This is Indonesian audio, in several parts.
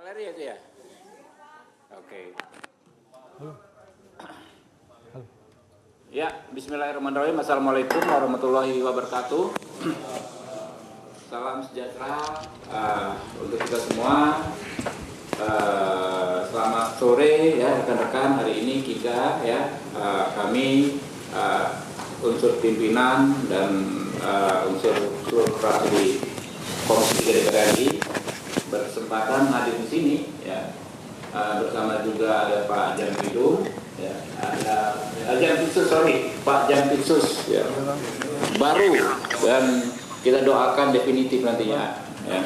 Valeri itu ya? Oke. Halo. Halo. Ya, bismillahirrahmanirrahim. Assalamualaikum warahmatullahi wabarakatuh. Salam sejahtera untuk kita semua. Selamat sore ya rekan-rekan. Hari ini kita ya kami unsur pimpinan dan unsur seluruh fraksi di Komisi 3 DPR RI berkesempatan hadir di sini ya. Bersama juga ada Pak Jampidum ya, ada Pak Jampitsus ya, baru, dan kita doakan definitif nantinya ya.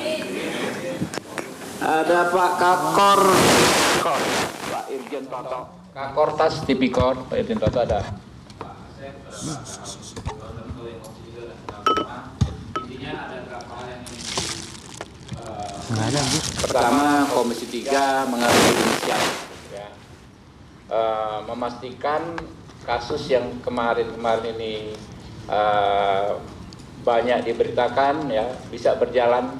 Ada Pak Kakor, Pak Irjen Toto, Kakortas Tipikor, Pak Irjen Toto ada. Intinya ada beberapa hal yang pertama, Komisi 3 mengambil inisiatif ya, memastikan kasus yang kemarin ini banyak diberitakan ya bisa berjalan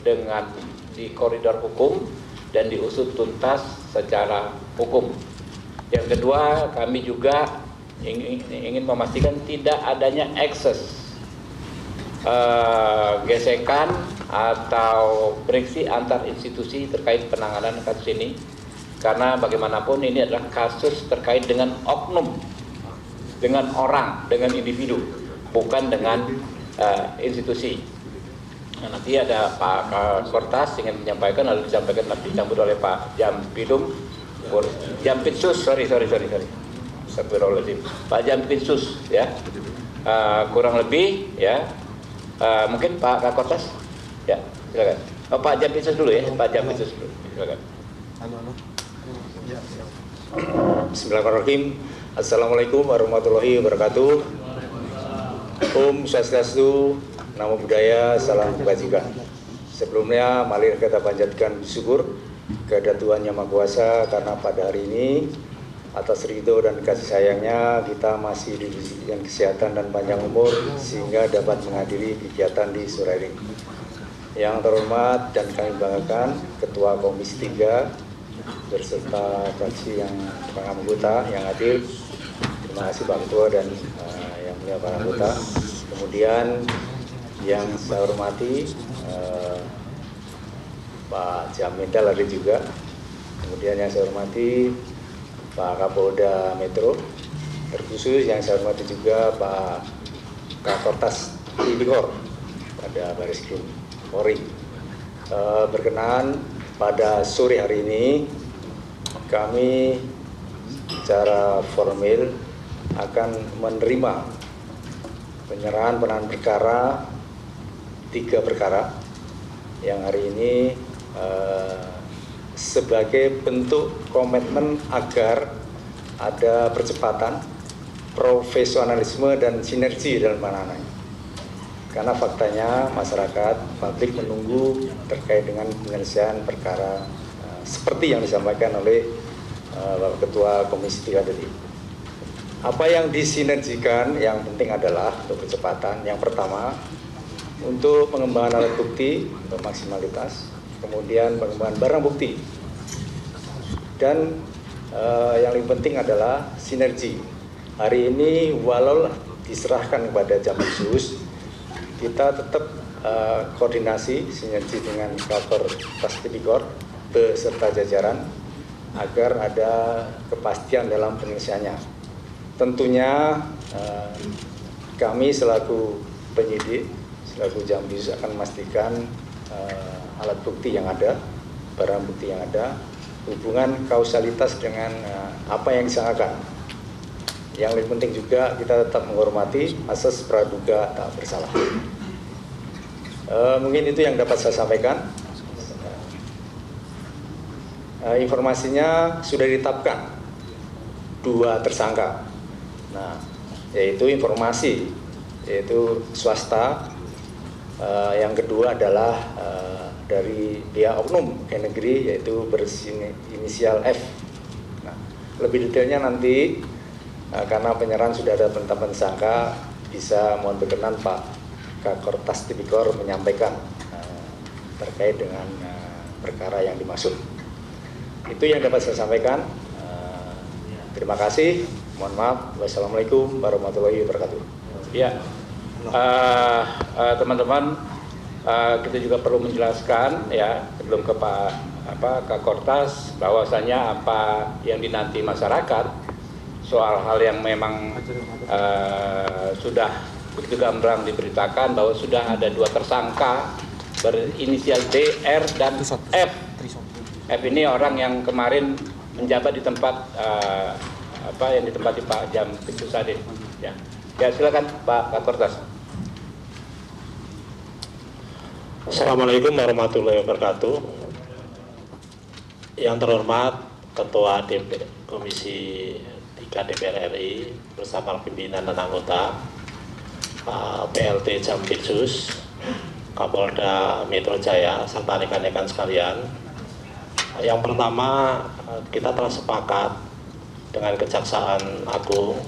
dengan di koridor hukum dan diusut tuntas secara hukum. Yang kedua, kami juga ingin memastikan tidak adanya ekses gesekan atau friksi antar institusi terkait penanganan kasus ini, karena bagaimanapun ini adalah kasus terkait dengan oknum, dengan orang, dengan individu, bukan dengan institusi. Nah, nanti ada Pak Kortas ingin menyampaikan, lalu disampaikan nanti disambut oleh Pak Jampidum, Jampitsus, sorry. Astagfirullahaladzim. Pak Jampitsus ya, kurang lebih ya. Mungkin Pak Kortas, ya silakan. Pak Jampitsus dulu ya, Pak Jampitsus dulu, silakan. Bismillahirrahmanirrahim. Assalamualaikum warahmatullahi wabarakatuh. Om Swastiastu, Namo Buddhaya, Salam Kebajikan. Sebelumnya, mari kita panjatkan syukur kepada Tuhan Yang Maha Kuasa karena pada hari ini atas ridho dan kasih sayangnya kita masih diberikan kesehatan dan panjang umur sehingga dapat menghadiri kegiatan di sore ini. Yang terhormat dan kami banggakan Ketua Komisi 3 berserta fraksi yang anggota yang hadir. Terima kasih Pak Ketua dan yang mulia para anggota. Kemudian yang saya hormati Pak Jamendal ada juga. Kemudian yang saya hormati Pak Kapolda Metro, terkhusus yang saya hormati juga Pak Kakortas Tipikor pada Baris Krim Polri. Berkenan pada sore hari ini kami secara formal akan menerima penyerahan penanganan perkara 3 perkara yang hari ini sebagai bentuk komitmen agar ada percepatan, profesionalisme dan sinergi dalam penanganan. Karena faktanya masyarakat publik menunggu terkait dengan penyelesaian perkara seperti yang disampaikan oleh Bapak Ketua Komisi 3 tadi. Apa yang disinergikan yang penting adalah untuk percepatan. Yang pertama, untuk pengembangan alat bukti untuk maksimalitas, kemudian pengembangan barang bukti, dan yang lebih penting adalah sinergi. Hari ini walau diserahkan kepada Jampitsus, kita tetap koordinasi sinergi dengan Kakortas Tipikor beserta jajaran agar ada kepastian dalam penyelesaiannya. Tentunya kami selaku penyidik, selaku Jampitsus akan memastikan alat bukti yang ada, barang bukti yang ada, hubungan kausalitas dengan apa yang disangkakan. Yang lebih penting juga kita tetap menghormati asas praduga tak bersalah. Mungkin itu yang dapat saya sampaikan. Informasinya sudah ditetapkan 2 tersangka. Nah, yaitu informasi, yaitu swasta. Yang kedua adalah dari pihak oknum negeri, yaitu berinisial F. Nah, lebih detailnya nanti karena penyerahan sudah ada penetapan tersangka, bisa mohon berkenan Pak Kakortas Tipikor menyampaikan terkait dengan perkara yang dimaksud. Itu yang dapat saya sampaikan. Terima kasih. Mohon maaf. Wassalamualaikum warahmatullahi wabarakatuh. Ya, teman-teman, kita juga perlu menjelaskan ya sebelum ke Kak Kortas bahwasanya apa yang dinanti masyarakat soal hal yang memang sudah begitu gamblang diberitakan bahwa sudah ada 2 tersangka berinisial D, R, dan F. F ini orang yang kemarin menjabat di tempat yang ditempati Pak Jampitsus Sadin. Ya, silakan Pak Kortas. Assalamualaikum warahmatullahi wabarakatuh. Yang terhormat Ketua Komisi 3 DPR RI bersama pimpinan dan anggota, PLT Jampitsus, Kapolda Metro Jaya, serta rekan-rekan sekalian. Yang pertama, kita telah sepakat dengan Kejaksaan Agung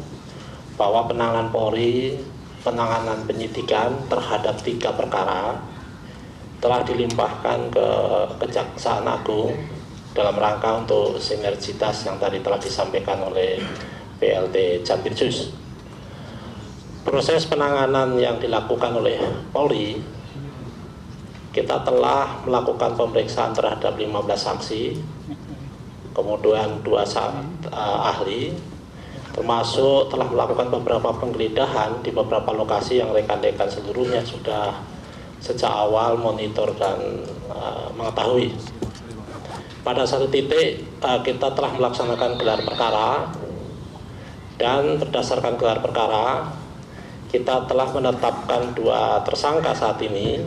bahwa penanganan Polri, penanganan penyidikan terhadap 3 perkara telah dilimpahkan ke Kejaksaan Agung dalam rangka untuk sinergitas yang tadi telah disampaikan oleh PLT Jampitsus. Proses penanganan yang dilakukan oleh Polri, kita telah melakukan pemeriksaan terhadap 15 saksi, kemudian 2 ahli, termasuk telah melakukan beberapa penggeledahan di beberapa lokasi yang rekan-rekan seluruhnya sudah sejak awal monitor dan mengetahui. Pada satu titik kita telah melaksanakan gelar perkara, dan berdasarkan gelar perkara kita telah menetapkan 2 tersangka saat ini,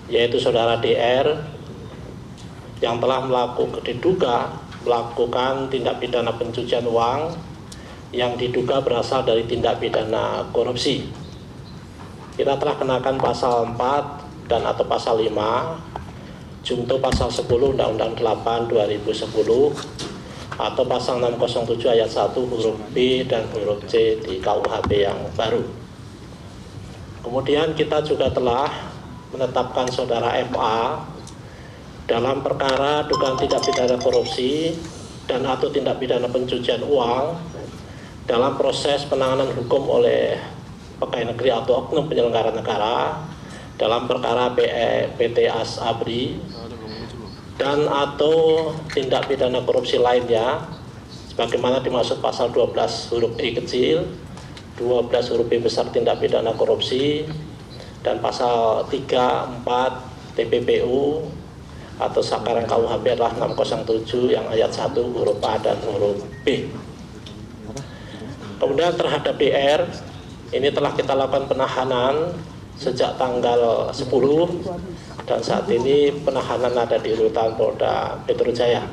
yaitu saudara DR yang telah diduga melakukan tindak pidana pencucian uang yang diduga berasal dari tindak pidana korupsi. Kita telah kenakan pasal 4 dan atau pasal 5 junto pasal 10 Undang-Undang 8 2010 atau pasal 607 ayat 1 huruf B dan huruf C di KUHP yang baru. Kemudian kita juga telah menetapkan saudara FA dalam perkara dugaan tindak pidana korupsi dan atau tindak pidana pencucian uang dalam proses penanganan hukum oleh pegawai negeri atau oknum penyelenggara negara dalam perkara PT Asabri dan atau tindak pidana korupsi lainnya sebagaimana dimaksud pasal 12 huruf E kecil, 12 huruf B besar tindak pidana korupsi, dan pasal 3, 4 TPPU atau sakaran KUHP adalah 607 yang ayat 1 huruf A dan huruf B. Kemudian terhadap DR ini telah kita lakukan penahanan sejak tanggal 10 dan saat ini penahanan ada di rutan Polda Metro Jaya.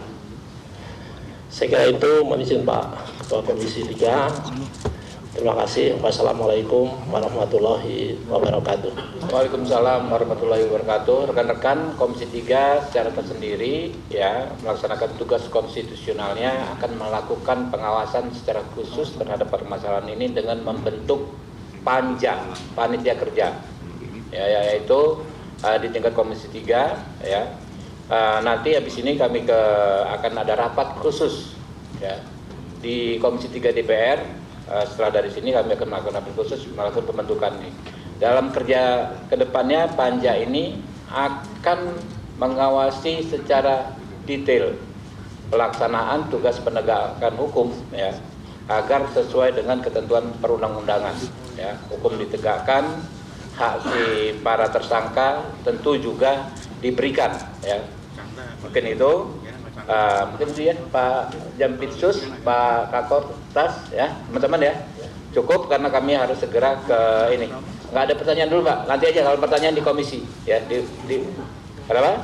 Saya kira itu, mohon izin Pak Ketua Komisi 3. Terima kasih. Wassalamualaikum warahmatullahi wabarakatuh. Waalaikumsalam warahmatullahi wabarakatuh. Rekan-rekan Komisi 3 secara tersendiri ya melaksanakan tugas konstitusionalnya akan melakukan pengawasan secara khusus terhadap permasalahan ini dengan membentuk panitia kerja ya, yaitu di tingkat Komisi 3 ya. Nanti habis ini kami akan ada rapat khusus ya di Komisi 3 DPR. Setelah dari sini kami akan melakukan rapat khusus melakukan pembentukan ini. Dalam kerja kedepannya panja ini akan mengawasi secara detail pelaksanaan tugas penegakan hukum ya agar sesuai dengan ketentuan perundang-undangan ya. Hukum ditegakkan, hak si para tersangka tentu juga diberikan ya. Mungkin itu mungkin itu ya Pak Jampitsus, Pak Kortas ya teman-teman ya. Cukup karena kami harus segera ke ini. Nggak ada pertanyaan dulu Pak, nanti aja kalau pertanyaan di komisi ya di apa?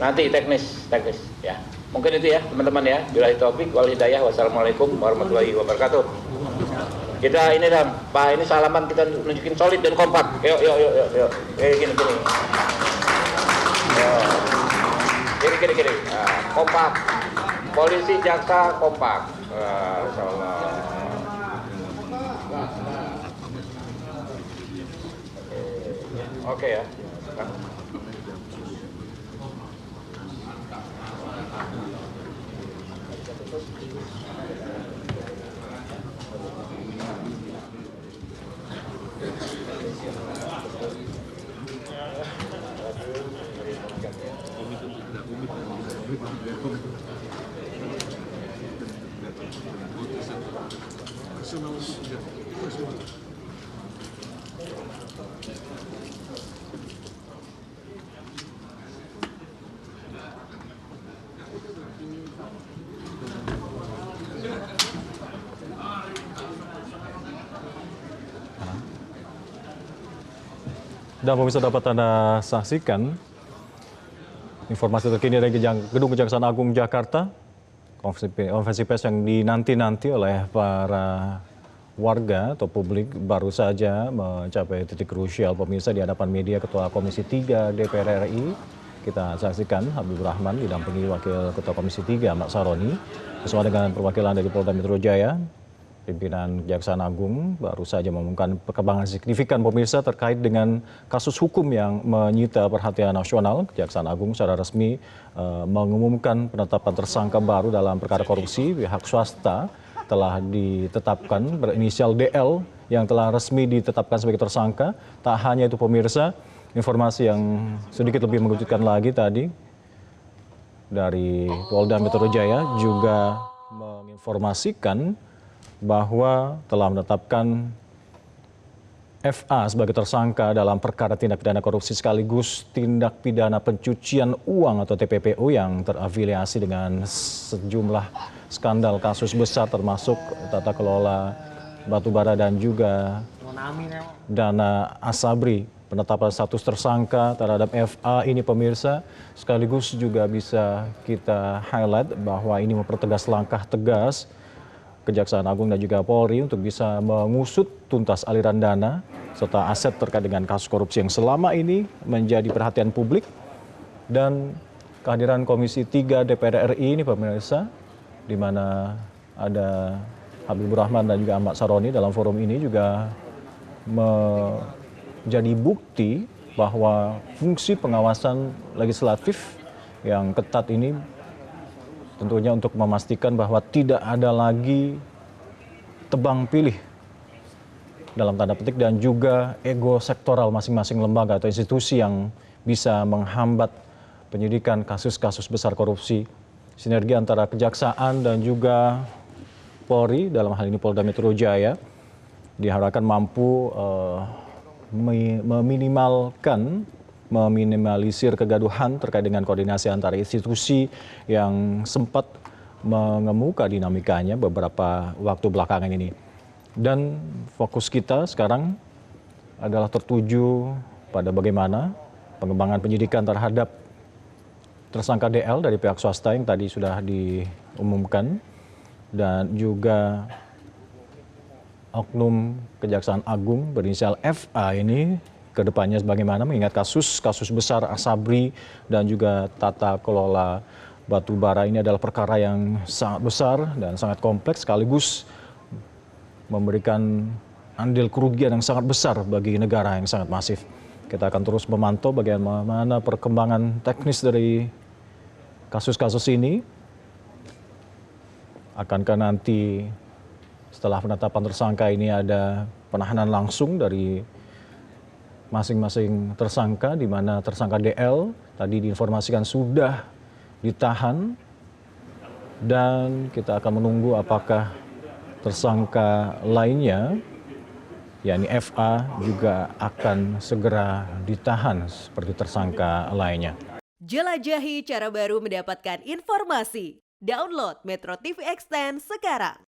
Nanti teknis ya. Mungkin itu ya teman-teman ya. Billahi taufik wal hidayah. Wassalamualaikum warahmatullahi wabarakatuh. Kita ini dan Pak ini salaman kita nunjukin solid dan kompak. Yuk. Gini. Kiri. Kompak. Polisi jaksa kompak. Insyaallah. Oke ya. silakan. Dan pemirsa dapat Anda saksikan informasi terkini dari Gedung Kejaksaan Agung Jakarta. Konferensi pers yang dinanti-nanti oleh para warga atau publik baru saja mencapai titik krusial pemirsa di hadapan media. Ketua Komisi 3 DPR RI kita saksikan Habibur Rahman didampingi Wakil Ketua Komisi 3 Ahmad Saroni bersama dengan perwakilan dari Polda Metro Jaya. Pimpinan Kejaksaan Agung baru saja mengumumkan perkembangan signifikan pemirsa terkait dengan kasus hukum yang menyita perhatian nasional. Kejaksaan Agung secara resmi mengumumkan penetapan tersangka baru dalam perkara korupsi. Pihak swasta telah ditetapkan berinisial DL yang telah resmi ditetapkan sebagai tersangka. Tak hanya itu pemirsa, informasi yang sedikit lebih mengejutkan lagi tadi dari Polda Metro Jaya juga menginformasikan bahwa telah menetapkan FA sebagai tersangka dalam perkara tindak pidana korupsi sekaligus tindak pidana pencucian uang atau TPPU yang terafiliasi dengan sejumlah skandal kasus besar termasuk tata kelola batubara dan juga dana Asabri. Penetapan status tersangka terhadap FA ini pemirsa sekaligus juga bisa kita highlight bahwa ini mempertegas langkah tegas Kejaksaan Agung dan juga Polri untuk bisa mengusut tuntas aliran dana serta aset terkait dengan kasus korupsi yang selama ini menjadi perhatian publik. Dan kehadiran Komisi 3 DPR RI ini pemirsa, di mana ada Habibur Rahman dan juga Ahmad Saroni dalam forum ini juga menjadi bukti bahwa fungsi pengawasan legislatif yang ketat ini tentunya untuk memastikan bahwa tidak ada lagi tebang pilih dalam tanda petik dan juga ego sektoral masing-masing lembaga atau institusi yang bisa menghambat penyidikan kasus-kasus besar korupsi. Sinergi antara kejaksaan dan juga Polri, dalam hal ini Polda Metro Jaya, diharapkan mampu meminimalisir kegaduhan terkait dengan koordinasi antara institusi yang sempat mengemuka dinamikanya beberapa waktu belakangan ini. Dan fokus kita sekarang adalah tertuju pada bagaimana pengembangan penyidikan terhadap tersangka DL dari pihak swasta yang tadi sudah diumumkan dan juga oknum Kejaksaan Agung berinisial FA ini ke depannya bagaimana mengingat kasus besar Asabri dan juga tata kelola batubara ini adalah perkara yang sangat besar dan sangat kompleks sekaligus memberikan andil kerugian yang sangat besar bagi negara yang sangat masif. Kita akan terus memantau bagaimana perkembangan teknis dari kasus-kasus ini. Akankah nanti setelah penetapan tersangka ini ada penahanan langsung dari masing-masing tersangka, di mana tersangka DL tadi diinformasikan sudah ditahan, dan kita akan menunggu apakah tersangka lainnya yakni FA juga akan segera ditahan seperti tersangka lainnya. Jelajahi cara baru mendapatkan informasi. Download Metro TV Extend sekarang.